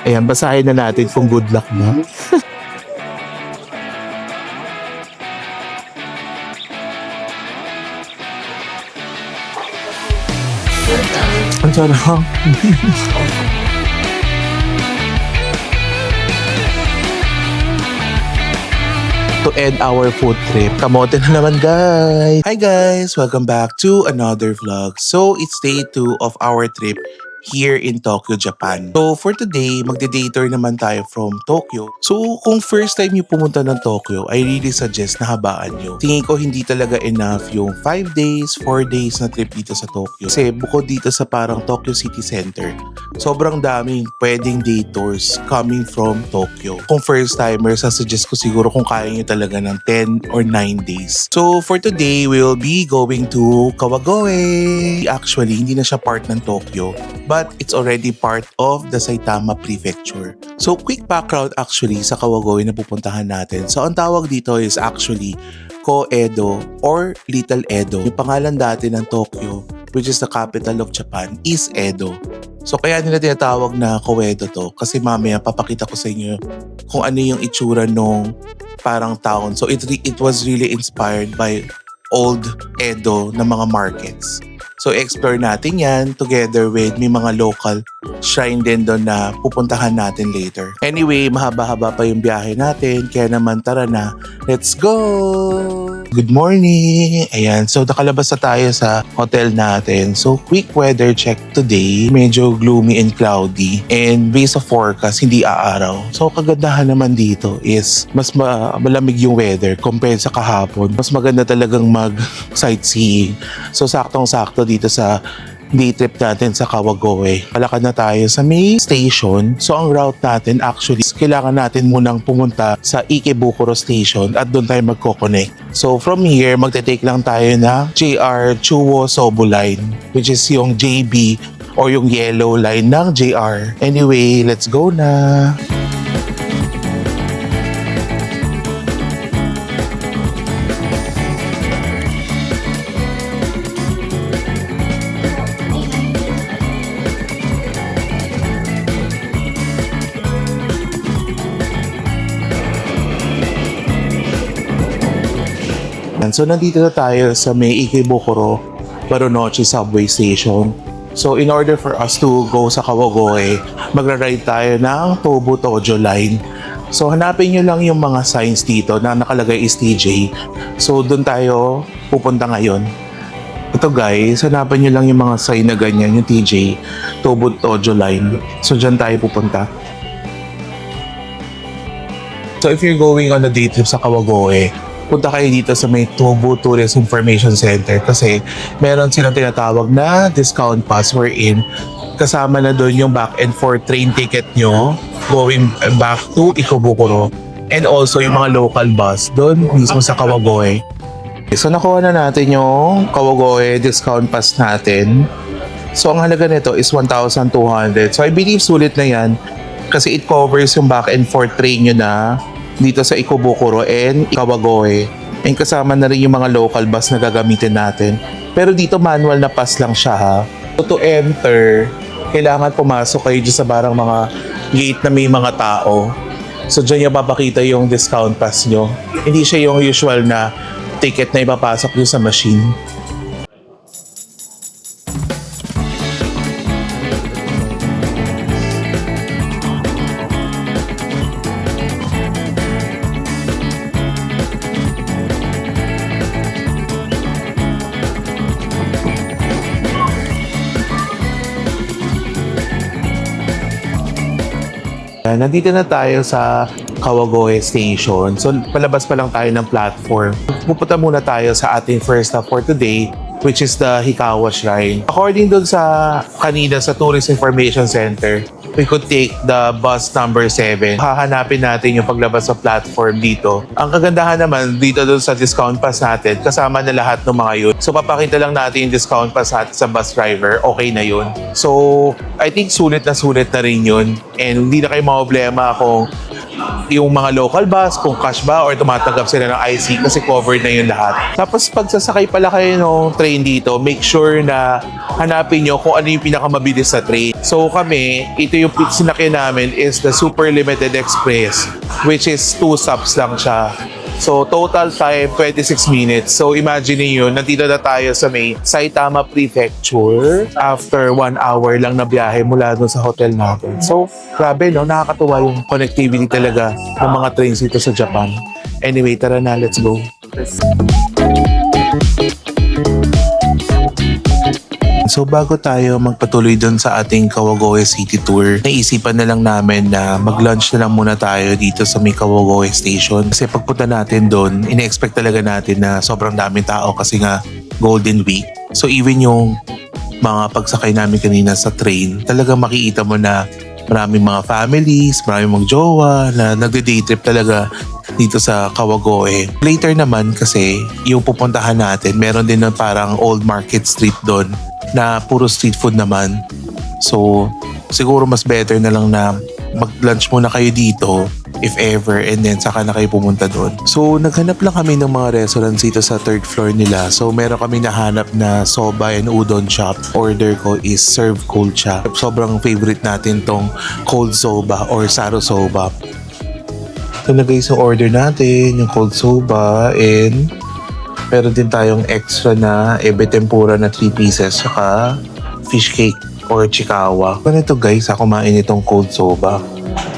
Ayan, basahin na natin kung good luck na. Ang sarap. To end our food trip. Kamote na naman, guys! Hi guys! Welcome back to another vlog. So, it's day 2 of our trip here in Tokyo, Japan. So, for today, magde-day tour naman tayo from Tokyo. So, kung first time nyo pumunta ng Tokyo, I really suggest na habaan nyo. Tingin ko hindi talaga enough yung 5 days, 4 days na trip dito sa Tokyo. Kasi bukod dito sa parang Tokyo City Center, sobrang daming pwedeng day tours coming from Tokyo. Kung first timer, suggest ko siguro kung kaya nyo talaga ng 10 or 9 days. So, for today, we'll be going to Kawagoe. Actually, hindi na siya part ng Tokyo, but it's already part of the Saitama Prefecture. So, quick background actually sa Kawagoe na pupuntahan natin. So, ang tawag dito is actually Ko-Edo or Little Edo. Yung pangalan dati ng Tokyo, which is the capital of Japan, is Edo. So, kaya nila tinatawag na Ko-Edo to kasi mamaya papakita ko sa inyo kung ano yung itsura nung parang town. So, it was really inspired by old Edo na mga markets. So, explore natin yan together with may mga local shrine din doon na pupuntahan natin later. Anyway, mahaba-haba pa yung biyahe natin. Kaya naman tara na, let's go! Good morning! Ayan, so nakalabas na tayo sa hotel natin. So, quick weather check today. Medyo gloomy and cloudy. And based sa forecast, hindi aaraw. So, kagandahan naman dito is mas malamig yung weather compared sa kahapon. Mas maganda talagang mag-sightseeing. So, saktong-sakto dito sa day trip natin sa Kawagoe. Palakad na tayo sa main station. So ang route natin actually, kailangan natin munang pumunta sa Ikebukuro Station at doon tayo magko-connect. So from here, magte-take lang tayo na JR Chuo Sobu Line, which is yung JB or yung yellow line ng JR. Anyway, let's go na! So, nandito na tayo sa may Ikebukuro Marunouchi Subway Station. So, in order for us to go sa Kawagoe, magra-ride tayo ng Tobu Tojo Line. So, hanapin nyo lang yung mga signs dito na nakalagay is TJ. So, doon tayo pupunta ngayon. Ito guys, hanapin nyo lang yung mga sign na ganyan, yung TJ, Tobu Tojo Line. So, dyan tayo pupunta. So, if you're going on a day trip sa Kawagoe, punta kayo dito sa may Tobu Tourist Information Center kasi meron silang tinatawag na discount pass wherein kasama na doon yung back and forth train ticket nyo going back to Ikebukuro and also yung mga local bus doon mismo sa Kawagoe. So nakuha na natin yung Kawagoe discount pass natin. So ang halaga nito is 1,200. So I believe sulit na yan kasi it covers yung back and forth train nyo na dito sa Ikebukuro and Kawagoe. And kasama na rin yung mga local bus na gagamitin natin. Pero dito manual na pass lang siya ha. So to enter, kailangan pumasok kayo dyan sa barang mga gate na may mga tao. So dyan yung papakita yung discount pass nyo. Hindi siya yung usual na ticket na ipapasok nyo sa machine. Nandito na tayo sa Kawagoe Station. So, palabas pa lang tayo ng platform. Pupunta muna tayo sa ating first stop for today, which is the Hikawa Shrine. According dun sa kanina sa Tourist Information Center, we could take the bus number 7. Hahanapin natin yung paglabas sa platform dito. Ang kagandahan naman dito dun sa discount pass natin, kasama na lahat ng mga yun. So papakita lang natin yung discount pass natin sa bus driver, okay na yun. So I think sulit na rin yun. And hindi na kayo problema kung yung mga local bus, kung cash ba or tumatanggap sila ng IC kasi covered na yung lahat. Tapos pag sasakay pala kayo ng train dito, make sure na hanapin nyo kung ano yung pinakamabilis sa train. So kami, ito yung sinakyan namin is the Super Limited Express, which is 2 stops lang siya. So, total time, 26 minutes. So, imagine niyo, nandito na tayo sa may Saitama Prefecture after 1 hour lang na biyahe mula doon sa hotel natin. So, grabe, no? Nakakatuwa yung connectivity talaga ng mga trains dito sa Japan. Anyway, tara na, let's go. So bago tayo magpatuloy doon sa ating Kawagoe City Tour, naisipan na lang namin na mag-lunch na lang muna tayo dito sa may Kawagoe Station. Kasi pagpunta natin doon, ine-expect talaga natin na sobrang daming tao kasi nga Golden Week. So even yung mga pagsakay namin kanina sa train, talagang makikita mo na maraming mga families, maraming mga jowa na nagde-day trip talaga dito sa Kawagoe. Later naman kasi yung pupuntahan natin, meron din na parang old market street doon na puro street food naman. So, siguro mas better na lang na mag-lunch muna kayo dito if ever and then saka na kayo pumunta doon. So, naghanap lang kami ng mga restaurants dito sa 3rd floor nila. So, meron kami nahanap na soba and udon shop. Order ko is serve cold siya. Sobrang favorite natin tong cold soba or saro soba. Ito na guys yung order natin, yung cold soba and meron din tayong extra na ebe tempura na 3 pieces saka fish cake or chikawa. Ganito guys, ako kumain itong cold soba.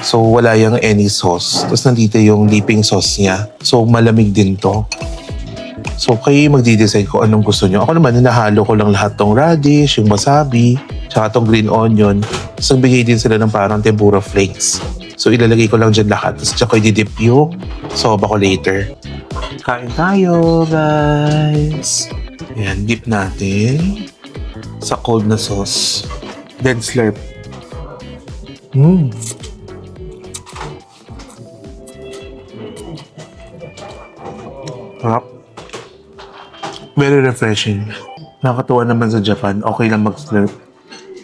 So wala yung any sauce. Tapos nandito yung dipping sauce niya. So malamig din to. So kayo magdi-decide kung anong gusto nyo. Ako naman, nahalo ko lang lahat tong radish, yung wasabi, saka tong green onion. Tapos nagbigay din sila ng parang tempura flakes. So ilalagay ko lang dyan lahat. Tapos tsaka i-dip yung soba ko later. Kain tayo, guys. Ayan, dip natin sa cold na sauce. Then slurp. Sarap. Very refreshing. Nakakatuwa naman sa Japan. Okay lang mag-slurp.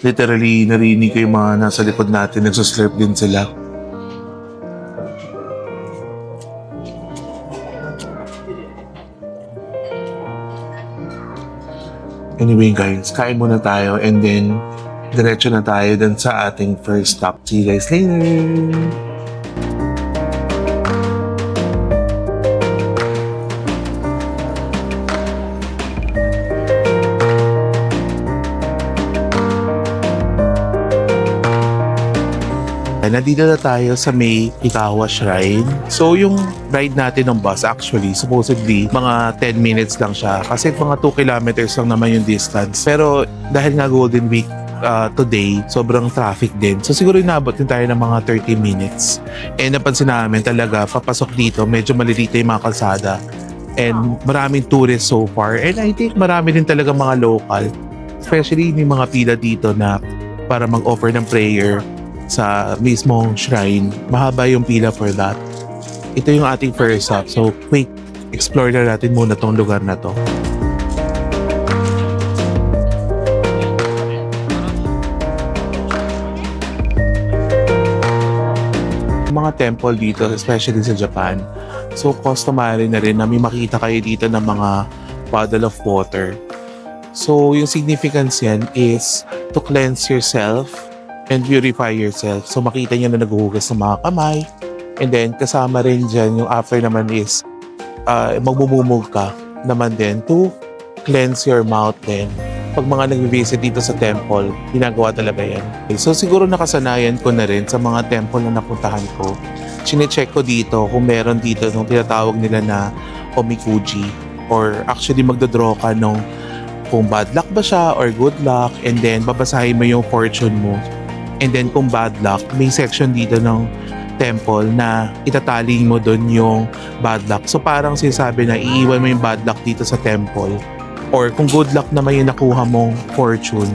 Literally, narinig ko yung mga nasa likod natin. Nagsuslurp din sila. Anyway guys, kain muna tayo and then diretso na tayo dun sa ating first stop. See you guys later! Nandito na tayo sa may Ikawa Shrine. So yung ride natin ng bus actually supposedly mga 10 minutes lang siya kasi mga 2 kilometers lang naman yung distance. Pero dahil nga Golden Week today, sobrang traffic din. So siguro inabot din tayo ng mga 30 minutes. And napansin namin talaga papasok dito medyo malilito yung mga kalsada. And maraming tourists so far. And I think marami din talaga mga local. Especially may mga pila dito na para mag-offer ng prayer sa mismong shrine. Mahaba yung pila for that. Ito yung ating first stop. So, quick, explore na natin muna tong lugar na to. Mga temple dito, especially sa Japan. So, customary na rin na may makita kayo dito ng mga puddle of water. So, yung significance yan is to cleanse yourself and purify yourself. So makita nyo na naghuhugas ng mga kamay. And then kasama rin dyan yung after naman is magbubumog ka naman din to cleanse your mouth din. Pag mga nag-visit dito sa temple, ginagawa talaga yan. So siguro nakasanayan ko na rin sa mga temple na napuntahan ko. Chine-check ko dito kung meron dito nung tinatawag nila na omikuji or actually magdodraw ka nung kung bad luck ba siya or good luck and then babasahin mo yung fortune mo. And then kung bad luck, may section dito ng temple na itataling mo doon yung bad luck. So parang sinasabi na iiwan mo yung bad luck dito sa temple. Or kung good luck naman yung nakuha mong fortune,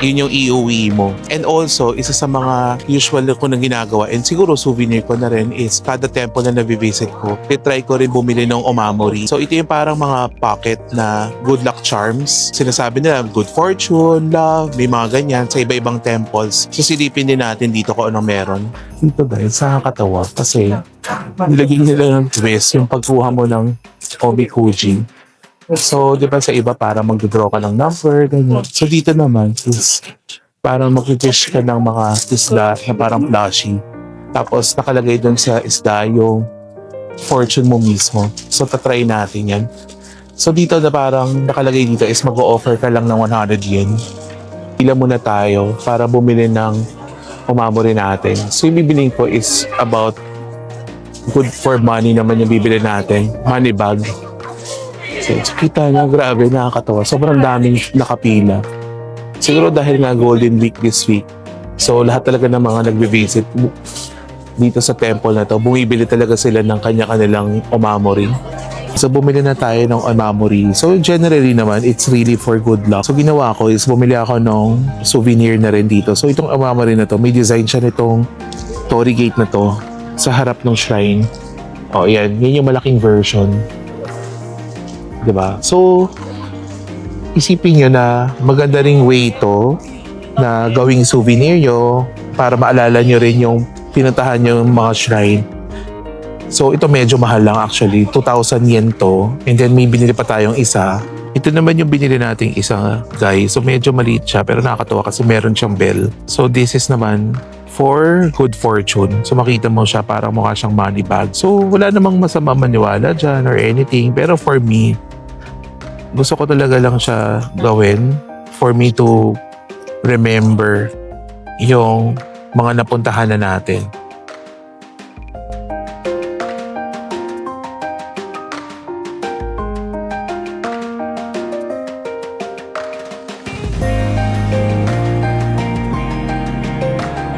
Yun yung iuwi mo. And also, isa sa mga usual ko na ginagawa, and siguro souvenir ko na rin, is kada temple na nabivisit ko, try ko rin bumili ng omamori. So ito yung parang mga pocket na good luck charms. Sinasabi nila, good fortune, love, may mga ganyan sa iba-ibang temples. So silipin din natin dito kung anong meron. Dito guys, nakakatawa kasi nilagyan nila ng twist yung pagkuha mo ng omikuji. So, di ba sa iba para mag-draw ka ng number, ganyan. So, dito naman is parang mag-fish ka ng mga isda na parang flashy. Tapos, nakalagay dun sa isda yung fortune mo mismo. So, tatry natin yan. So, dito na parang nakalagay dito is mag-o-offer ka lang ng 100 yen. Pila muna tayo para bumili ng umamori natin. So, yung bibiling ko is about good for money naman yung bibili natin. Money bag. So, kita nyo, grabe, nakakatawa. Sobrang daming nakapila. Siguro dahil nga Golden Week this week. So, lahat talaga ng mga nagbe-visit dito sa temple na to, bumibili talaga sila ng kanya-kanilang omamori. So, bumili na tayo ng omamori. So, generally naman, it's really for good luck. So, ginawa ko is bumili ako ng souvenir na rin dito. So, itong omamori na to, may design siya nitong torii gate na to sa harap ng shrine. O, yan. Yan yung malaking version. Diba? So, isipin nyo na maganda ring way to na gawing souvenir nyo para maalala nyo rin yung pinuntahan nyo yung mga shrine. So, ito medyo mahal lang actually. 2,000 yen to. And then may binili pa tayong isa. Ito naman yung binili nating isa, guys. So, medyo maliit siya pero nakakatawa kasi meron siyang bell. So, this is naman for good fortune. So, makita mo siya parang mukha siyang money bag. So, wala namang masama maniwala dyan or anything. Pero for me, gusto ko talaga lang siya gawin for me to remember yung mga napuntahan na natin.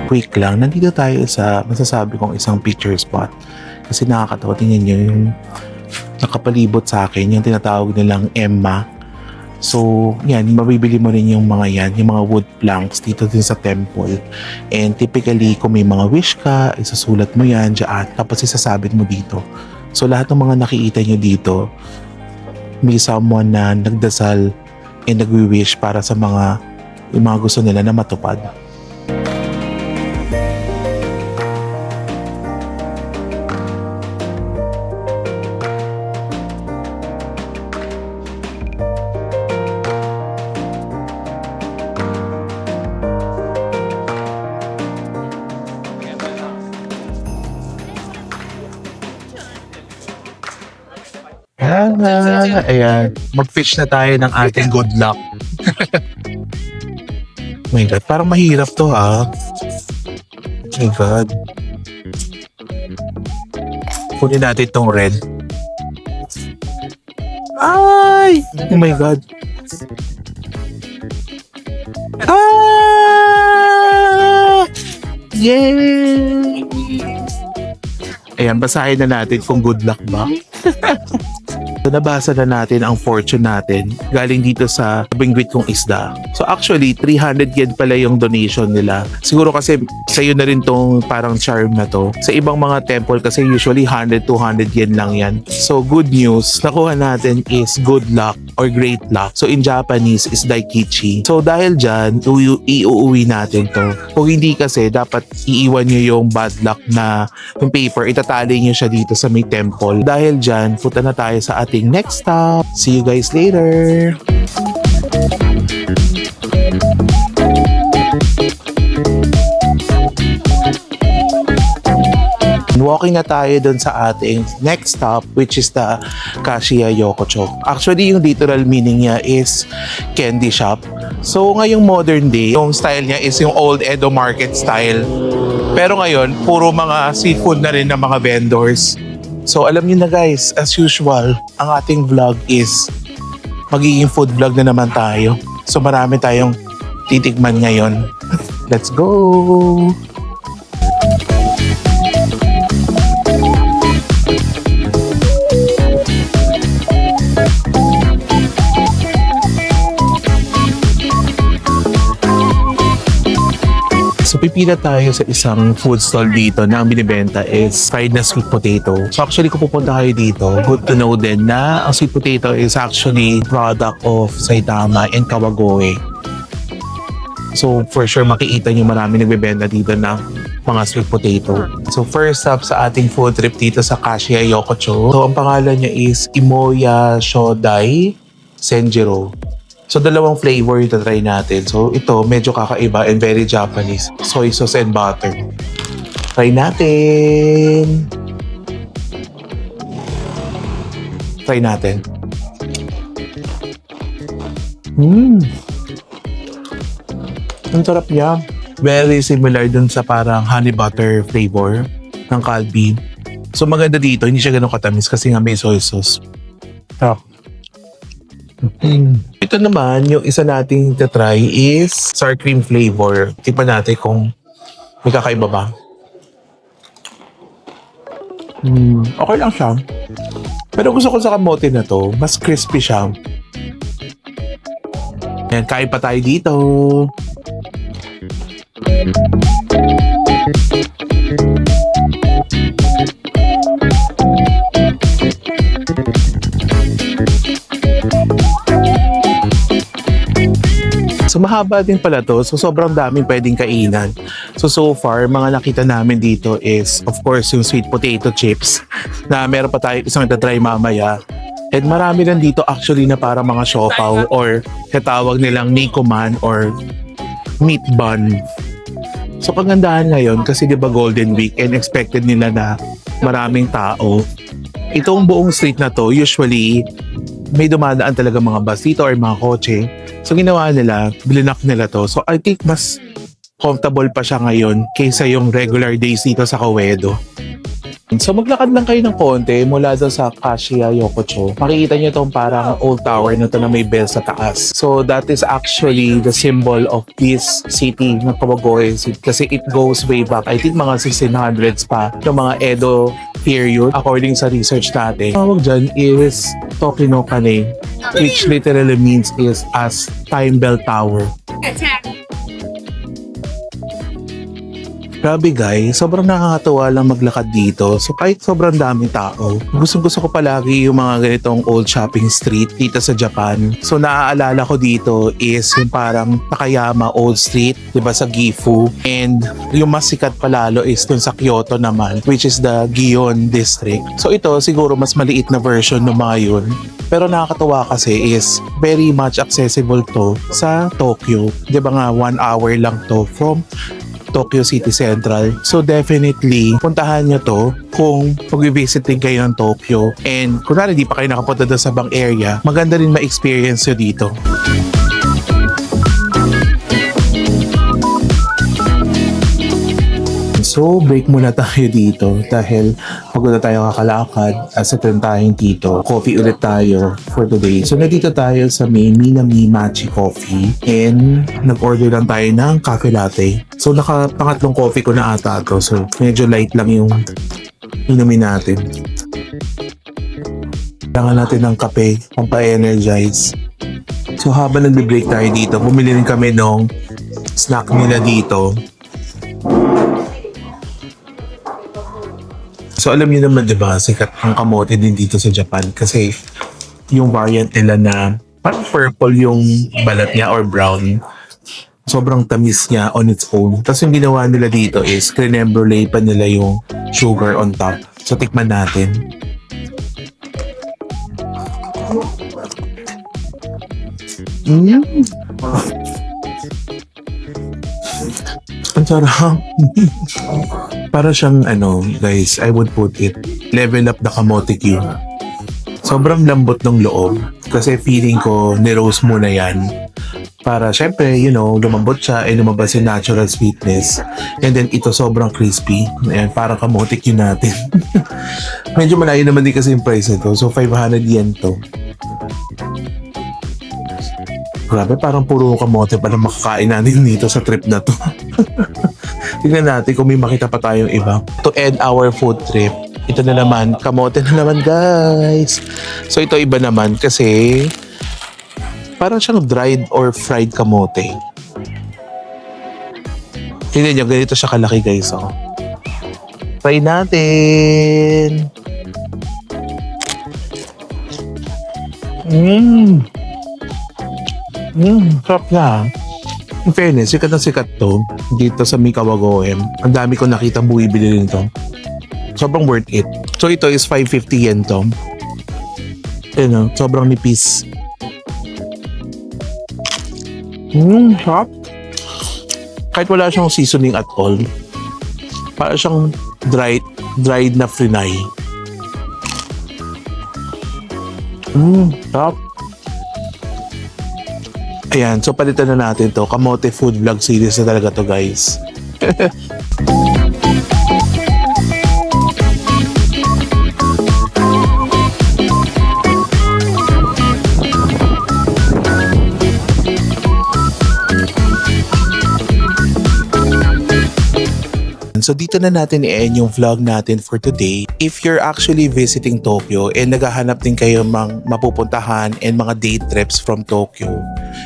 Quick lang, nandito tayo sa masasabi kong isang picture spot kasi nakakatawa. Tingnan nyo yung nakapalibot sa akin, yung tinatawag nilang Emma. So, yan, mabibili mo rin yung mga yan, yung mga wood planks dito din sa temple. And typically, kung may mga wish ka, isasulat mo yan dyan, tapos isasabit mo dito. So, lahat ng mga nakikita nyo dito, may someone na nagdasal and nagwi-wish para sa yung mga gusto nila na matupad. Ayan, mag-fish na tayo ng ating good luck. Oh my God, parang mahirap to ha. Oh my God. Kunin natin itong red. Ay! Oh my God. Ah! Yay! Ayan, basahin na natin kung good luck ba. So, nabasa na natin ang fortune natin galing dito sa bingwit kong isda. So actually, 300 yen pala yung donation nila. Siguro kasi sa'yo na rin tong parang charm na to. Sa ibang mga temple kasi usually 100, 200 yen lang yan. So good news, nakuha natin is good luck or great luck. So in Japanese is daikichi. So dahil dyan, iuuwi natin to. Kung hindi kasi, dapat iiwan nyo yung bad luck na yung paper, itatali nyo siya dito sa may temple. Dahil dyan, punta na tayo sa ating next stop. See you guys later! Walking na tayo dun sa ating next stop, which is the Kashiya Yokocho. Actually, yung literal meaning niya is candy shop. So ngayong modern day, yung style niya is yung old Edo market style. Pero ngayon, puro mga seafood na rin ng mga vendors. So alam niyo na guys, as usual, ang ating vlog is magiging food vlog na naman tayo. So marami tayong titikman ngayon. Let's go! So pipila tayo sa isang food stall dito na ang binibenta is fried na sweet potato. So actually kung pupunta kayo dito, good to know din na ang sweet potato is actually product of Saitama and Kawagoe. So for sure makikita nyo marami nagbebenta dito ng mga sweet potato. So first up sa ating food trip dito sa Kashiya Yokocho. So ang pangalan niya is Imoya Shodai Senjiro. So dalawang flavor yung try natin. So ito medyo kakaiba and very Japanese. Soy sauce and butter. Try natin. Try natin. Ang sarap niya. Very similar dun sa parang honey butter flavor ng Calbee. So maganda dito, hindi siya ganun katamis kasi nga may soy sauce. Sarap. Ito naman, yung isa nating tatry is sour cream flavor. Tikman natin kung may kakaiba ba. Okay lang siya. Pero gusto ko sa kamote na to, mas crispy siya. Ayan, kain pa tayo dito. So mahaba din pala to. So sobrang daming pwedeng kainan. So far, mga nakita namin dito is of course yung sweet potato chips na meron pa tayo isang itatry mamaya. And marami lang dito actually na parang mga siopaw or katawag nilang nikuman or meat bun. So kagandahan ngayon kasi di ba Golden Week and expected nila na maraming tao. Itong buong street na to usually may dumadaan talaga mga bus dito or mga kotse. So ginawa nila, blinak nila to. So I think mas comfortable pa siya ngayon kaysa yung regular days dito sa Kawedo. So maglakad lang kayo ng konti mula doon sa Kashiya Yokocho. Makikita nyo itong parang old tower na to na may bell sa taas. So that is actually the symbol of this city ng Kawagoe kasi it goes way back. I think mga 1600s pa ng mga Edo period according sa research natin. Ang tawag dyan is Tokinokane, which literally means is as time bell tower. Grabe guys, sobrang nakakatawa lang maglakad dito. So kahit sobrang daming tao, gusto ko palagi yung mga ganitong old shopping street dito sa Japan. So naaalala ko dito is yung parang Takayama Old Street, diba sa Gifu. And yung mas sikat palalo is dun sa Kyoto naman, which is the Gion District. So ito siguro mas maliit na version ng mga yun. Pero nakakatawa kasi is very much accessible to sa Tokyo. Diba nga 1 hour lang to from Tokyo City Central. So definitely, puntahan nyo to kung mag-visit din kayo ng Tokyo. And kung hindi pa kayo nakapunta doon sa bang area, maganda rin ma-experience nyo dito. So, break muna tayo dito dahil pagod na tayo kakalakad at sa tayong dito. Coffee ulit tayo for today. So, nandito tayo sa may Minami Machi Coffee and nag-order lang tayo ng cafe latte. So, pangatlong coffee ko na ata to. So, medyo light lang yung inumin natin. Kailangan natin ng kape, pampa-energize. So, habang nag-break tayo dito, bumili rin kami ng snack nila dito. So alam niyo naman diba, sikat ang kamote din dito sa Japan kasi yung variant nila na parang purple yung balat niya or brown. Sobrang tamis niya on its own. Tapos yung ginawa nila dito is creme brulee pa nila yung sugar on top. So tikman natin. Ang sarap. Para siyang guys, I would put it, level up the kamote cube. Sobrang lambot ng loob kasi feeling ko ni-roast muna yan. Para syempre, lumambot siya and lumabas yung natural sweetness. And then ito sobrang crispy. Ayan, parang kamote cube natin. Medyo malayo naman din kasi yung price nito. So 500 yen to. Grabe, parang puro kamote pa na makakain natin dito sa trip na to. Tignan natin kung may makita pa tayong iba. To end our food trip, ito na naman, kamote na naman guys. So ito iba naman kasi parang siyang dried or fried kamote. Tingnan nyo, ganito siya kalaki guys. Oh. Try natin. Sarap na. In fairness, sikat na sikat to dito sa Mikawagoem. Ang dami ko nakita buibili nito. Sobrang worth it. So ito is 550 yen to. Ayun, sobrang nipis. Sarap. Kahit wala siyang seasoning at all. Para siyang dried na frinay. Sarap. Ayan, so palitan na natin to. Kamote food vlog series na talaga to guys. So dito na natin i-end yung vlog natin for today. If you're actually visiting Tokyo and naghahanap din kayo mga mapupuntahan and mga day trips from Tokyo,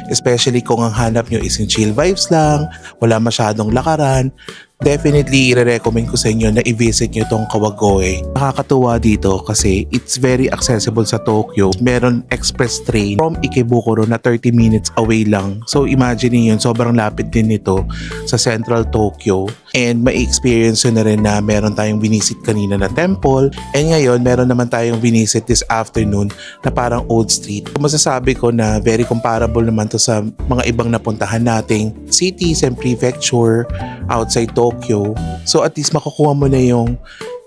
especially kung ang hanap nyo is yung chill vibes lang, wala masyadong lakaran, definitely i-recommend ko sa inyo na i-visit nyo tong Kawagoe. Nakakatuwa dito kasi it's very accessible sa Tokyo. Meron express train from Ikebukuro na 30 minutes away lang. So imagine yun, sobrang lapit din nito sa central Tokyo. And may experience na rin na meron tayong binisit kanina na temple. And ngayon, meron naman tayong binisit this afternoon na parang old street. So, masasabi ko na very comparable naman to sa mga ibang napuntahan nating cities and prefecture outside Tokyo. So at least makukuha mo na yung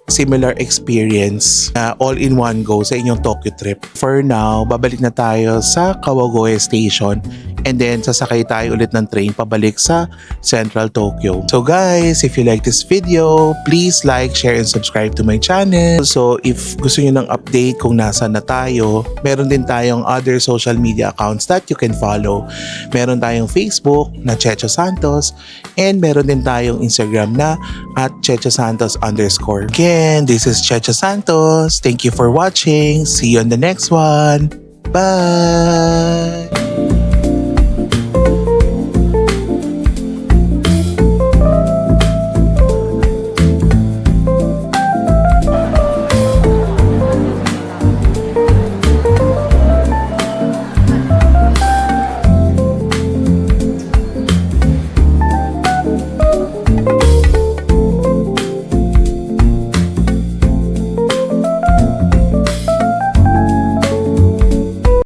similar experience na all in one go sa inyong Tokyo trip. For now, babalik na tayo sa Kawagoe Station and then sasakay tayo ulit ng train pabalik sa Central Tokyo. So guys, if you like this video, please like, share, and subscribe to my channel. So if gusto nyo ng update kung nasa na tayo, meron din tayong other social media accounts that you can follow. Meron tayong Facebook na Checho Santos and meron din tayong Instagram na @ChechoSantos_. Again, this is Checho Santos. Thank you for watching. See you on the next one. Bye!